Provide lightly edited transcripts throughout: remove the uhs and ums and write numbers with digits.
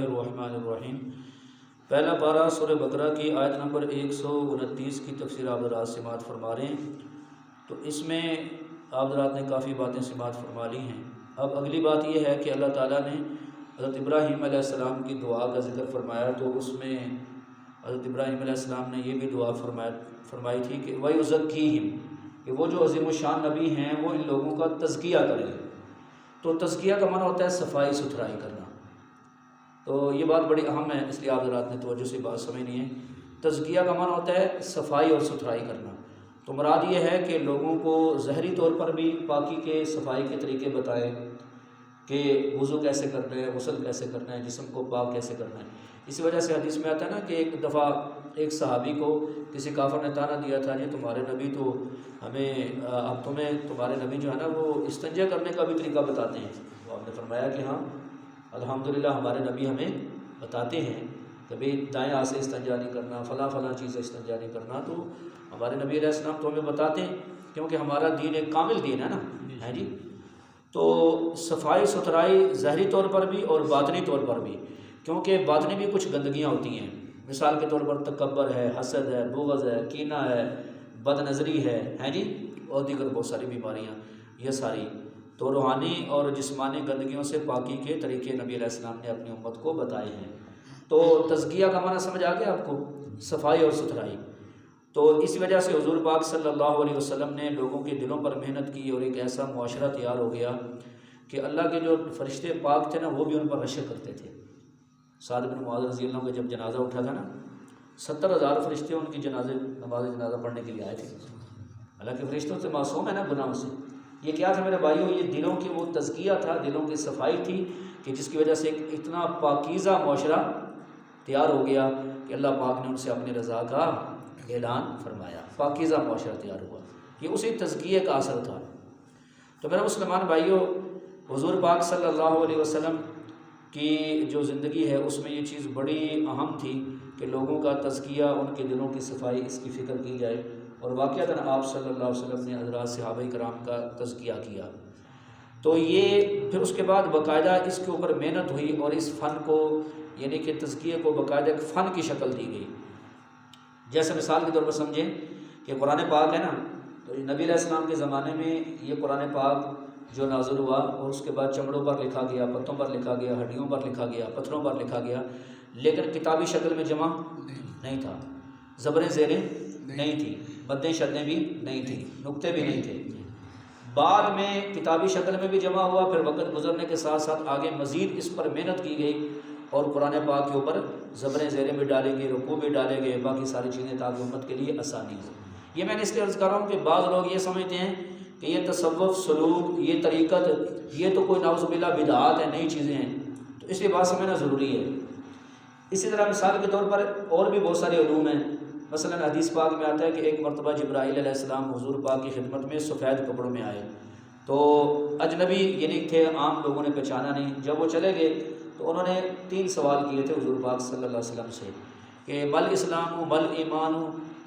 الرحمن الرحیم۔ پہلا پارہ سورہ بقرہ کی آیت نمبر 129 کی تفسیر آپ حضرات سماعت فرما رہے ہیں۔ تو اس میں آپ حضرات نے کافی باتیں سماعت فرما لی ہیں۔ اب اگلی بات یہ ہے کہ اللہ تعالیٰ نے حضرت ابراہیم علیہ السلام کی دعا کا ذکر فرمایا، تو اس میں حضرت ابراہیم علیہ السلام نے یہ بھی دعا فرمائی تھی کہ وَيُزَكِّيهِمْ، کہ وہ جو عظیم الشان نبی ہیں وہ ان لوگوں کا تزکیہ کریں۔ تو تزکیہ کا معنی ہوتا ہے صفائی ستھرائی کرنا۔ تو یہ بات بڑی اہم ہے، اس لیے آپ حضرات نے توجہ سے بات سمجھنی ہے۔ تزکیہ کا معنی ہوتا ہے صفائی اور ستھرائی کرنا۔ تو مراد یہ ہے کہ لوگوں کو ظاہری طور پر بھی پاکی کے صفائی کے طریقے بتائیں کہ وضو کیسے کرنا ہے، غسل کیسے کرنا ہے، جسم کو پاک کیسے کرنا ہے۔ اسی وجہ سے حدیث میں آتا ہے نا کہ ایک دفعہ ایک صحابی کو کسی کافر نے طعنہ دیا تھا، جی تمہارے نبی تو ہمیں اب تمہارے نبی جو ہے نا وہ استنجا کرنے کا بھی طریقہ بتاتے ہیں۔ تو آپ نے فرمایا کہ ہاں الحمدللہ ہمارے نبی ہمیں بتاتے ہیں کہ بھئی دائیں ہاتھ سے استنجا نہیں کرنا، فلاں چیز سے استنجا نہیں کرنا۔ تو ہمارے نبی علیہ السلام تو ہمیں بتاتے ہیں، کیونکہ ہمارا دین ایک کامل دین ہے نا، ہے جی۔ تو صفائی ستھرائی ظاہری طور پر بھی اور باطنی طور پر بھی، کیونکہ باطنی بھی کچھ گندگیاں ہوتی ہیں۔ مثال کے طور پر تکبر ہے، حسد ہے، بغض ہے، کینہ ہے، بد نظری ہے جی، اور دیگر بہت ساری بیماریاں، یہ ساری تو روحانی اور جسمانی گندگیوں سے پاکی کے طریقے نبی علیہ السلام نے اپنی امت کو بتائے ہیں۔ تو تزکیہ کا معنی سمجھ آ گیا آپ کو، صفائی اور ستھرائی۔ تو اسی وجہ سے حضور پاک صلی اللہ علیہ وسلم نے لوگوں کے دلوں پر محنت کی، اور ایک ایسا معاشرہ تیار ہو گیا کہ اللہ کے جو فرشتے پاک تھے نا وہ بھی ان پر رشک کرتے تھے۔ سعد بن معاذ رضی اللہ عنہ کا جب جنازہ اٹھا تھا نا، 70,000 فرشتے ان کی نماز جنازہ پڑھنے کے لیے آئے تھے۔ حالانکہ فرشتوں سے معصوم ہے نا گناہوں سے۔ یہ کیا تھا میرے بھائیوں؟ یہ دلوں کی وہ تزکیہ تھا، دلوں کی صفائی تھی کہ جس کی وجہ سے ایک اتنا پاکیزہ معاشرہ تیار ہو گیا کہ اللہ پاک نے ان سے اپنی رضا کا اعلان فرمایا۔ پاکیزہ معاشرہ تیار ہوا، یہ اسی تزکیے کا اثر تھا۔ تو میرے مسلمان بھائیوں، حضور پاک صلی اللہ علیہ وسلم کی جو زندگی ہے اس میں یہ چیز بڑی اہم تھی کہ لوگوں کا تزکیہ، ان کے دلوں کی صفائی، اس کی فکر کی جائے۔ اور واقعتاً آپ صلی اللہ علیہ وسلم نے حضرات صحابہ کرام کا تزکیہ کیا۔ تو یہ پھر اس کے بعد باقاعدہ اس کے اوپر محنت ہوئی، اور اس فن کو یعنی کہ تزکیے کو باقاعدہ ایک فن کی شکل دی گئی۔ جیسے مثال کے طور پر سمجھیں کہ قرآن پاک ہے نا، تو نبی علیہ السلام کے زمانے میں یہ قرآن پاک جو نازل ہوا، اور اس کے بعد چمڑوں پر لکھا گیا، پتوں پر لکھا گیا، ہڈیوں پر لکھا گیا، پتھروں پر لکھا گیا، لیکن کتابی شکل میں جمع نہیں تھا، زبریں زیریں نہیں تھی، مدیں شدیں بھی نہیں تھی، نقطے بھی نہیں تھے۔ بعد میں کتابی شکل میں بھی جمع ہوا، پھر وقت گزرنے کے ساتھ ساتھ آگے مزید اس پر محنت کی گئی، اور قرآن پاک کے اوپر زبریں زیریں بھی ڈالے گئے، رکوع بھی ڈالے گئے، باقی ساری چیزیں تاکہ امت کے لیے آسانی ہو۔ یہ میں نے اس لیے عرض کر رہا ہوں کہ بعض لوگ یہ سمجھتے ہیں کہ یہ تصوف، سلوک، یہ طریقت، یہ تو کوئی نعوذ باللہ بدعات ہے، نئی چیزیں ہیں، تو اس لیے بات سمجھنا ضروری ہے۔ اسی طرح مثال کے طور پر اور بھی بہت سارے علوم ہیں۔ مثلا حدیث پاک میں آتا ہے کہ ایک مرتبہ جبرائیل علیہ السلام حضور پاک کی خدمت میں سفید کپڑوں میں آئے، تو اجنبی یعنی تھے، عام لوگوں نے پہچانا نہیں۔ جب وہ چلے گئے تو انہوں نے 3 سوال کیے تھے حضور پاک صلی اللہ علیہ وسلم سے کہ مل اسلام، مل ایمان،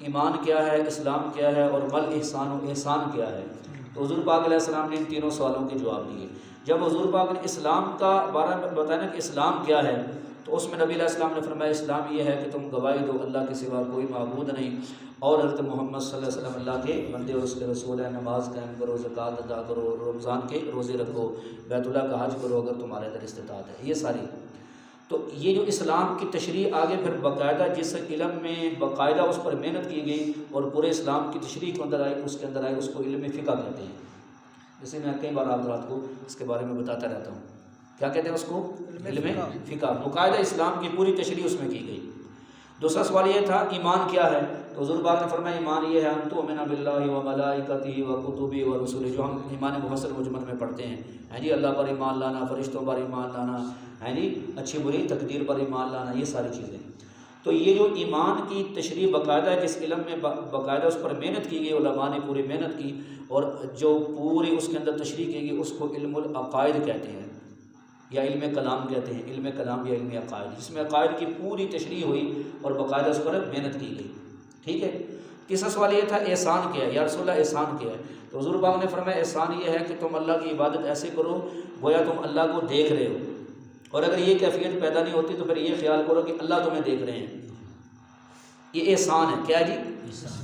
ایمان کیا ہے، اسلام کیا ہے، اور مل احسان، احسان کیا ہے۔ تو حضور پاک علیہ السلام نے ان تینوں سوالوں کے جواب دیے۔ جب حضور پاک نے اسلام کا بارے میں بتایا نا کہ اسلام کیا ہے، تو اس میں نبی علیہ السلام نے فرمایا اسلام یہ ہے کہ تم گواہی دو اللہ کے سوا کوئی معبود نہیں، اور حضرت محمد صلی اللہ علیہ وسلم اللہ کے بندے اور اس کے رسول ہیں، نماز قائم کرو، زکوٰۃ ادا کرو، رمضان کے روزے رکھو، بیت اللہ کا حج کرو اگر تمہارے اندر استطاعت ہے۔ یہ ساری تو یہ جو اسلام کی تشریح آگے پھر باقاعدہ جس علم میں باقاعدہ اس پر محنت کی گئی اور پورے اسلام کی تشریح کے اندر آئی، اس کے اندر آئی، اس کو علم فقہ کہتے ہیں۔ جیسے میں کئی بار آپ حضرات کو اس کے بارے میں بتاتا رہتا ہوں، کیا کہتے ہیں اس کو؟ علم فقہ۔ باقاعدہ اسلام کی پوری تشریح اس میں کی گئی۔ دوسرا سوال یہ تھا ایمان کیا ہے، تو حضور پاک نے فرمایا ایمان یہ ہے ان تؤمن باللہ و ملائکتہ و کتبہ و رسلہ، جو ہم ایمان مفصل مجمل میں پڑھتے ہیں جی، اللہ پر ایمان لانا، فرشتوں پر ایمان لانا، جی اچھی بری تقدیر پر ایمان لانا، یہ ساری چیزیں۔ تو یہ جو ایمان کی تشریح باقاعدہ جس علم میں باقاعدہ اس پر محنت کی گئی، علماء نے پوری محنت کی، اور جو پوری اس کے اندر تشریح کی گئی اس کو علم العقائد کہتے ہیں، یا علم کلام کہتے ہیں، علم کلام یا علم عقائد، جس میں عقائد کی پوری تشریح ہوئی اور باقاعدہ اس پر محنت کی گئی۔ ٹھیک ہے۔ تیسرا سوال یہ تھا احسان کیا ہے، یا رسول اللہ احسان کیا ہے، تو حضور پاک نے فرمایا احسان یہ ہے کہ تم اللہ کی عبادت ایسے کرو گویا تم اللہ کو دیکھ رہے ہو، اور اگر یہ کیفیت پیدا نہیں ہوتی تو پھر یہ خیال کرو کہ اللہ تمہیں دیکھ رہے ہیں. یہ احسان ہے. کیا جی؟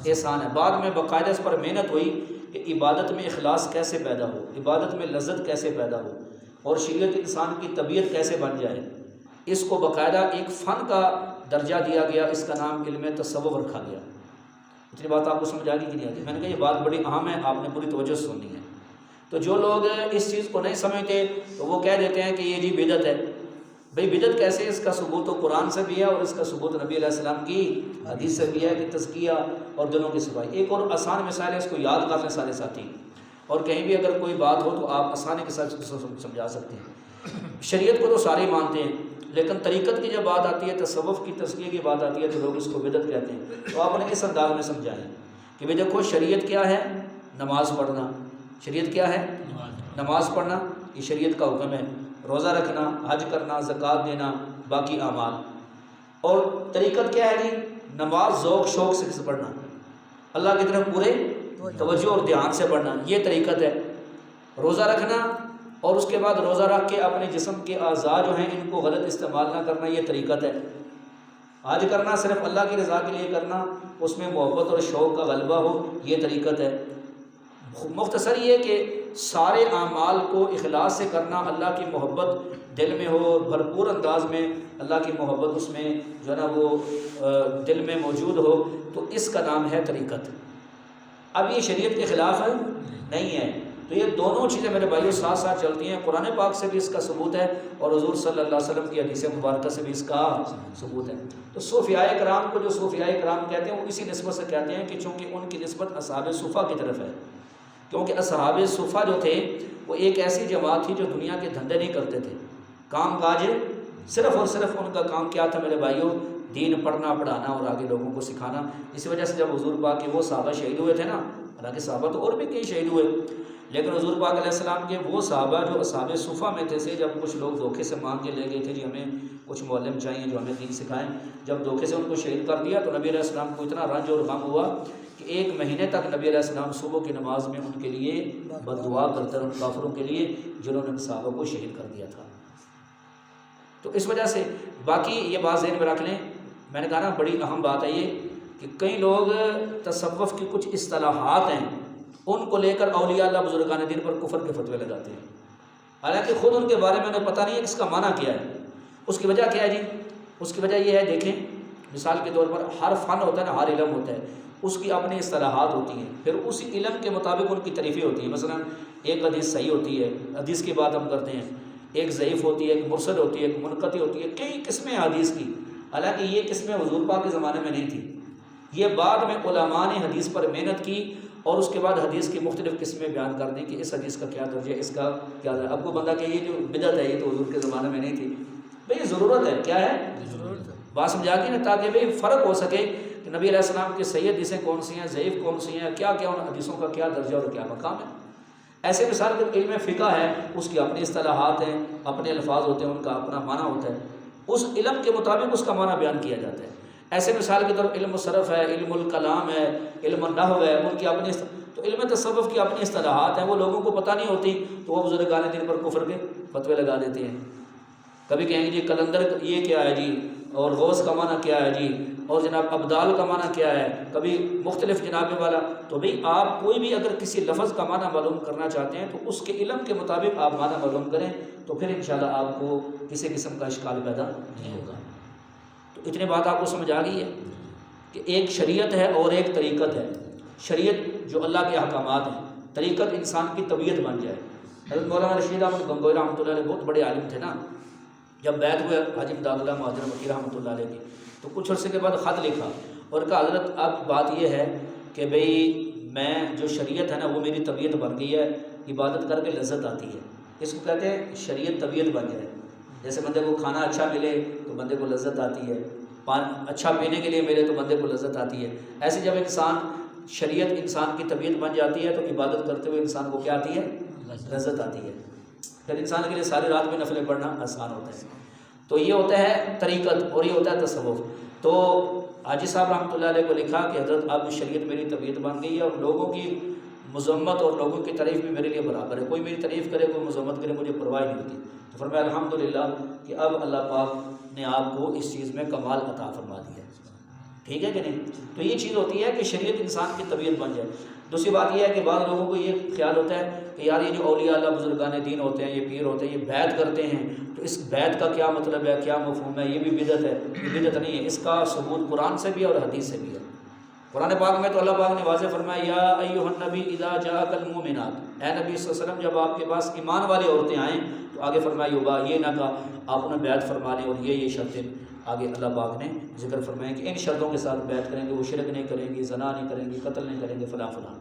احسان ہے. بعد میں باقاعدہ اس پر محنت ہوئی کہ عبادت میں اخلاص کیسے پیدا ہو، عبادت میں لذت کیسے پیدا ہو، اور شریعت انسان کی طبیعت کیسے بن جائے. اس کو باقاعدہ ایک فن کا درجہ دیا گیا، اس کا نام علم تصوف رکھا گیا. اتنی بات آپ کو سمجھ آ گئی کہ نہیں آتی؟ میں نے کہا یہ بات بڑی اہم ہے، آپ نے پوری توجہ سے سننی ہے. تو جو لوگ اس چیز کو نہیں سمجھتے تو وہ کہہ دیتے ہیں کہ یہ جی بدعت ہے. بھئی بدعت کیسے؟ اس کا ثبوت تو قرآن سے بھی ہے اور اس کا ثبوت نبی علیہ السلام کی حدیث سے بھی ہے کہ تزکیہ اور دلوں کی صفائی. ایک اور آسان مثال ہے، اس کو یاد کر لیں سارے ساتھی، اور کہیں بھی اگر کوئی بات ہو تو آپ آسانی کے ساتھ سمجھا سکتے ہیں. شریعت کو تو سارے مانتے ہیں، لیکن طریقت کی جب بات آتی ہے، تصوف کی تزکیہ کی بات آتی ہے تو لوگ اس کو بدعت کہتے ہیں. تو آپ نے اس انداز میں سمجھائیں کہ بھئی دیکھو شریعت کیا ہے؟ نماز پڑھنا. شریعت کیا ہے؟ نماز پڑھنا، یہ شریعت کا حکم ہے. روزہ رکھنا، حج کرنا، زکوٰۃ دینا، باقی اعمال. اور طریقت کیا ہے جی؟ نماز ذوق شوق سے پڑھنا، اللہ کی طرف پورے توجہ اور دھیان سے پڑھنا، یہ طریقت ہے. روزہ رکھنا اور اس کے بعد روزہ رکھ کے اپنے جسم کے اعضاء جو ہیں ان کو غلط استعمال نہ کرنا، یہ طریقت ہے. حج کرنا صرف اللہ کی رضا کے لیے کرنا، اس میں محبت اور شوق کا غلبہ ہو، یہ طریقت ہے. مختصر یہ کہ سارے اعمال کو اخلاص سے کرنا، اللہ کی محبت دل میں ہو، بھرپور انداز میں اللہ کی محبت اس میں جو ہے نا وہ دل میں موجود ہو، تو اس کا نام ہے طریقت. اب یہ شریعت کے خلاف نہیں ہے. تو یہ دونوں چیزیں میرے بھائیوں ساتھ ساتھ چلتی ہیں. قرآن پاک سے بھی اس کا ثبوت ہے اور حضور صلی اللہ علیہ وسلم کی حدیث مبارکہ سے بھی اس کا ثبوت ہے. تو صوفیاء کرام کو جو صوفیاء کرام کہتے ہیں وہ اسی نسبت سے کہتے ہیں کہ چونکہ ان کی نسبت اصحاب صفا کی طرف ہے. کیونکہ اصحاب صفا جو تھے وہ ایک ایسی جماعت تھی جو دنیا کے دھندے نہیں کرتے تھے، کام کاج صرف اور صرف ان کا کام کیا تھا میرے بھائیوں؟ دین پڑھنا پڑھانا اور آگے لوگوں کو سکھانا. اسی وجہ سے جب حضور پاک کے وہ صحابہ شہید ہوئے تھے نا، حالانکہ صحابہ تو اور بھی کئی شہید ہوئے، لیکن حضور پاک علیہ السلام کے وہ صحابہ جو اصحاب صفا میں تھے، جب کچھ لوگ دھوکے سے مانگ کے لے گئے تھے جی ہمیں کچھ معلم چاہیے جو ہمیں دین سکھائیں، جب دھوکے سے ان کو شہید کر دیا تو نبی علیہ السلام کو اتنا رنج اور غم ہوا کہ 1 مہینے تک نبی علیہ السلام صبح کی نماز میں ان کے لیے بد دعا کرتے ان کافروں کے لیے جنہوں نے صحابہ کو شہید کر دیا تھا. تو اس وجہ سے باقی یہ بات ذہن میں رکھ لیں. میں نے کہا نا بڑی اہم بات ہے یہ کہ کئی لوگ تصوف کی کچھ اصطلاحات ہیں ان کو لے کر اولیاء اللہ بزرگان دین پر کفر کے فتوے لگاتے ہیں، حالانکہ خود ان کے بارے میں انہیں پتہ نہیں ہے کہ اس کا معنی کیا ہے. اس کی وجہ کیا ہے جی؟ اس کی وجہ یہ ہے، دیکھیں مثال کے طور پر ہر فن ہوتا ہے نا، ہر علم ہوتا ہے، اس کی اپنی اصطلاحات ہوتی ہیں، پھر اسی علم کے مطابق ان کی تعریفیں ہوتی ہیں. مثلا ایک حدیث صحیح ہوتی ہے، حدیث کی بات ہم کرتے ہیں، ایک ضعیف ہوتی ہے، ایک مرسل ہوتی ہے، ایک منقطع ہوتی ہے، کئی قسمیں حدیث کی. حالانکہ یہ قسمیں حضور پاک کے زمانے میں نہیں تھی، یہ بعد میں علماء نے حدیث پر محنت کی اور اس کے بعد حدیث کی مختلف قسمیں بیان کر دیں کہ اس حدیث کا کیا درجہ ہے، اس کا کیا درجہ. اب کو بندہ کہ یہ جو بدعت ہے یہ تو حضور کے زمانے میں نہیں تھی. بھئی ضرورت ہے، کیا ہے؟ ضرورت ہے. بات سمجھا گئی نا، تاکہ بھئی فرق ہو سکے کہ نبی علیہ السلام کی صحیح حدیثیں کون سی ہیں، ضعیف کون سی ہیں، کیا کیا ان حدیثوں کا کیا درجہ اور کیا مقام ہے. ایسے مثال کے علم فقہ ہے، اس کی اپنی اصطلاحات ہیں، اپنے الفاظ ہوتے ہیں، ان کا اپنا معنی ہوتا ہے، اس علم کے مطابق اس کا معنی بیان کیا جاتا ہے. ایسے مثال کے طور پر علم صرف ہے، علم الکلام ہے، علم النحو ہے، ان کی اپنی تو علم تصوف کی اپنی اصطلاحات ہیں، وہ لوگوں کو پتہ نہیں ہوتی تو وہ بزرگان دین پر کفر کے فتوے لگا دیتے ہیں. کبھی کہیں گے جی کلندر یہ کیا ہے جی، اور غوث کا معنی کیا ہے جی، اور جناب ابدال کا معنی کیا ہے، کبھی مختلف جناب والا. تو بھئی آپ کوئی بھی اگر کسی لفظ کا معنی معلوم کرنا چاہتے ہیں تو اس کے علم کے مطابق آپ معنی معلوم کریں، تو پھر انشاءاللہ آپ کو کسی قسم کا اشکال پیدا نہیں ہوگا. تو اتنی بات آپ کو سمجھ آ گئی ہے کہ ایک شریعت ہے اور ایک طریقت ہے. شریعت جو اللہ کے احکامات ہیں، طریقت انسان کی طبیعت بن جائے. حضرت مولانا رشید احمد گنگوئی رحمۃ اللہ علیہ بہت بڑے عالم تھے نا، جب بیعت ہوئے حاجی امداد اللہ مہاجر مکی رحمۃ اللہ علیہ کی تو کچھ عرصے کے بعد خط لکھا اور کہا حضرت اب بات یہ ہے کہ بھئی میں جو شریعت ہے نا وہ میری طبیعت بن گئی ہے، عبادت کر کے لذت آتی ہے. اس کو کہتے ہیں شریعت طبیعت بن جائے. جیسے بندے کو کھانا اچھا ملے تو بندے کو لذت آتی ہے، پانی اچھا پینے کے لیے ملے تو بندے کو لذت آتی ہے. ایسے جب شریعت انسان کی طبیعت بن جاتی ہے تو عبادت کرتے ہوئے انسان کو کیا آتی ہے؟ لذت آتی ہے. پھر انسان کے لیے ساری رات میں نفلیں پڑھنا آسان ہوتا ہے. تو یہ ہوتا ہے طریقت اور یہ ہوتا ہے تصوف. تو حاجی صاحب رحمۃ اللہ علیہ کو لکھا کہ حضرت اب شریعت میری طبیعت بن گئی ہے اور لوگوں کی مذمت اور لوگوں کی تعریف بھی میرے لیے برابر ہے، کوئی میری تعریف کرے کوئی مذمت کرے مجھے پرواہ نہیں ہوتی۔ تو فرمایا الحمدللہ کہ اب اللہ پاک نے آپ کو اس چیز میں کمال عطا فرما دیا، ٹھیک ہے کہ نہیں؟ تو یہ چیز ہوتی ہے کہ شریعت انسان کی طبیعت بن جائے۔ دوسری بات یہ ہے کہ بعض لوگوں کو یہ خیال ہوتا ہے کہ یار یہ جو اولیاء اللہ بزرگان دین ہوتے ہیں، یہ پیر ہوتے ہیں، یہ بیعت کرتے ہیں، تو اس بیعت کا کیا مطلب ہے، کیا مفہوم ہے؟ یہ بھی بدعت ہے۔ یہ بدعت نہیں ہے، اس کا ثبوت قرآن سے بھی اور حدیث سے بھی ہے۔ قرآن پاک میں تو اللہ پاک نے واضح فرمایا یا ایھا النبی اذا جاءک المؤمنات، اے نبی صلی اللہ علیہ وسلم جب آپ کے پاس ایمان والی عورتیں آئیں تو آگے فرمایا یوبا، یہ نہ کہا آپ انہیں بیعت فرما لیں اور یہ شرطیں آگے اللہ پاک نے ذکر فرمایا کہ ان شرطوں کے ساتھ بیعت کریں گے، وہ شرک نہیں کریں گے، زنا نہیں کریں گے، قتل نہیں کریں گے، فلاں فلاں۔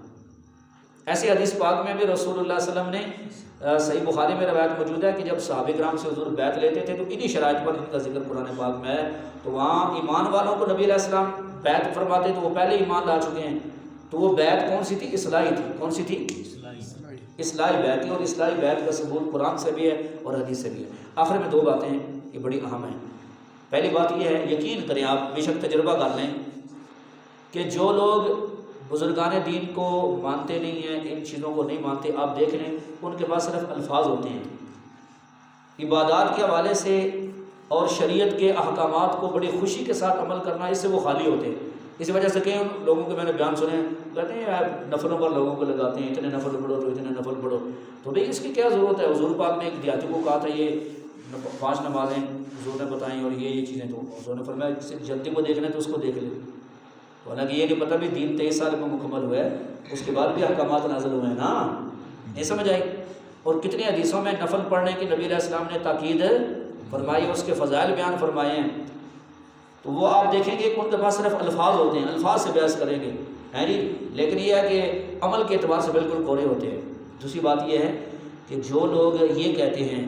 ایسی حدیث پاک میں بھی رسول اللہ صلی اللہ علیہ وسلم نے صحیح بخاری میں روایت موجود ہے کہ جب صحابہ کرام سے حضور بیعت لیتے تھے تو انہی شرائط پر ان کا ذکر قرآن پاک میں ہے، تو وہاں ایمان والوں کو نبی علیہ السلام بیعت فرماتے تو وہ پہلے ایمان لا چکے ہیں، تو وہ بیعت کون سی تھی؟ اصلاحی تھی۔ کون سی تھی؟ اصلاحی بیعت تھی، اور اصلاحی بیعت کا ثبوت قرآن سے بھی ہے اور حدیث سے بھی ہے۔ آخر میں دو باتیں ہیں، یہ بڑی اہم ہیں۔ پہلی بات یہ ہے، یقین کریں آپ، بے شک تجربہ کر لیں کہ جو لوگ بزرگان دین کو مانتے نہیں ہیں، ان چیزوں کو نہیں مانتے، آپ دیکھ لیں ان کے پاس صرف الفاظ ہوتے ہیں۔ عبادات کے حوالے سے اور شریعت کے احکامات کو بڑی خوشی کے ساتھ عمل کرنا، اس سے وہ خالی ہوتے ہیں۔ اسی وجہ سے کئی لوگوں کے میں نے بیان سنے، کہتے ہیں یار نفلوں پر لوگوں کو لگاتے ہیں، اتنے نفل پڑھو تو اتنے نفل پڑھو، تو بھئی اس کی کیا ضرورت ہے؟ حضور پاک نے ایک دیہاتی کو کہا تھا یہ 5 نمازیں حضور نے بتائیں اور یہ چیزیں، تو حضور نے فرمایا کسی جلدی کو دیکھنا ہے تو اس کو دیکھ لے۔ تو حالانکہ یہ نہیں پتہ بھی دین 23 سال میں مکمل ہوا ہے، اس کے بعد بھی احکامات نازل ہوئے ہیں نا، نہیں سمجھ آئی؟ اور کتنی حدیثوں میں نفل پڑھنے کی نبی علیہ السلام نے تاکید فرمائی، اس کے فضائل بیان فرمائے ہیں، تو وہ آپ دیکھیں گے کہ ان کے پاس صرف الفاظ ہوتے ہیں، الفاظ سے بحث کریں گے، ہے جی، لیکن یہ ہے کہ عمل کے اعتبار سے بالکل کورے ہوتے ہیں۔ دوسری بات یہ ہے کہ جو لوگ یہ کہتے ہیں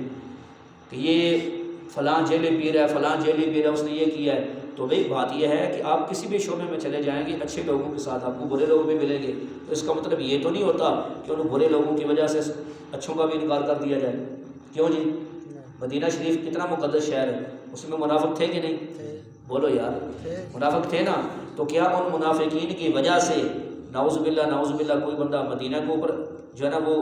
کہ یہ فلاں جیلی پیر ہے، فلاں جیلی پیر ہے، اس نے یہ کیا ہے، تو بھئی بات یہ ہے کہ آپ کسی بھی شعبے میں چلے جائیں گے، اچھے لوگوں کے ساتھ آپ کو برے لوگ بھی ملیں گے، تو اس کا مطلب یہ تو نہیں ہوتا کہ ان برے لوگوں کی وجہ سے اچھوں کا بھی انکار کر دیا جائے۔ کیوں جی؟ مدینہ شریف کتنا مقدس شہر ہے، اس میں منافق تھے کہ نہیں؟ بولو یار، منافق تھے نا، تو کیا ان منافقین کی وجہ سے نعوذ باللہ کوئی بندہ مدینہ کے اوپر جو ہے نا وہ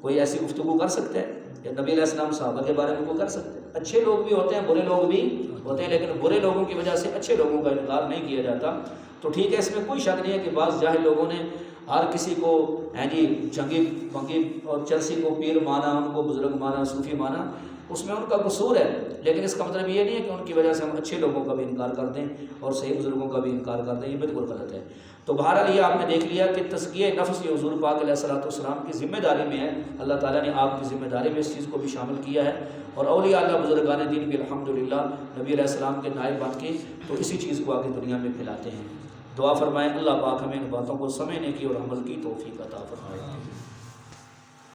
کوئی ایسی گفتگو کر سکتا ہے؟ یا نبی علیہ السلام صحابہ کے بارے میں کوئی کر سکتے ہیں؟ اچھے لوگ بھی ہوتے ہیں، برے لوگ بھی ہوتے ہیں، لیکن برے لوگوں کی وجہ سے اچھے لوگوں کا انکار نہیں کیا جاتا۔ تو ٹھیک ہے، اس میں کوئی شک نہیں ہے کہ بعض جاہل لوگوں نے ہر کسی کو جی جنگی بنگی اور چرسی کو پیر مانا، ان کو بزرگ مانا، صوفی مانا، اس میں ان کا قصور ہے، لیکن اس کا مطلب یہ نہیں ہے کہ ان کی وجہ سے ہم اچھے لوگوں کا بھی انکار کر دیں اور صحیح بزرگوں کا بھی انکار کر دیں، یہ بالکل غلط ہے۔ تو بہرحال یہ آپ نے دیکھ لیا کہ تزکیہ نفس یہ حضور پاک علیہ السلام کی ذمہ داری میں ہے، اللہ تعالیٰ نے آپ کی ذمہ داری میں اس چیز کو بھی شامل کیا ہے، اور اولیاء اللہ بزرگان دین بھی الحمدللہ نبی علیہ السلام کے نائب بن کے تو اسی چیز کو آگے دنیا میں پھیلاتے ہیں۔ دعا فرمائیں اللہ پاک ہمیں ان باتوں کو سمجھنے کی اور عمل کی توفیق عطا فرمائے۔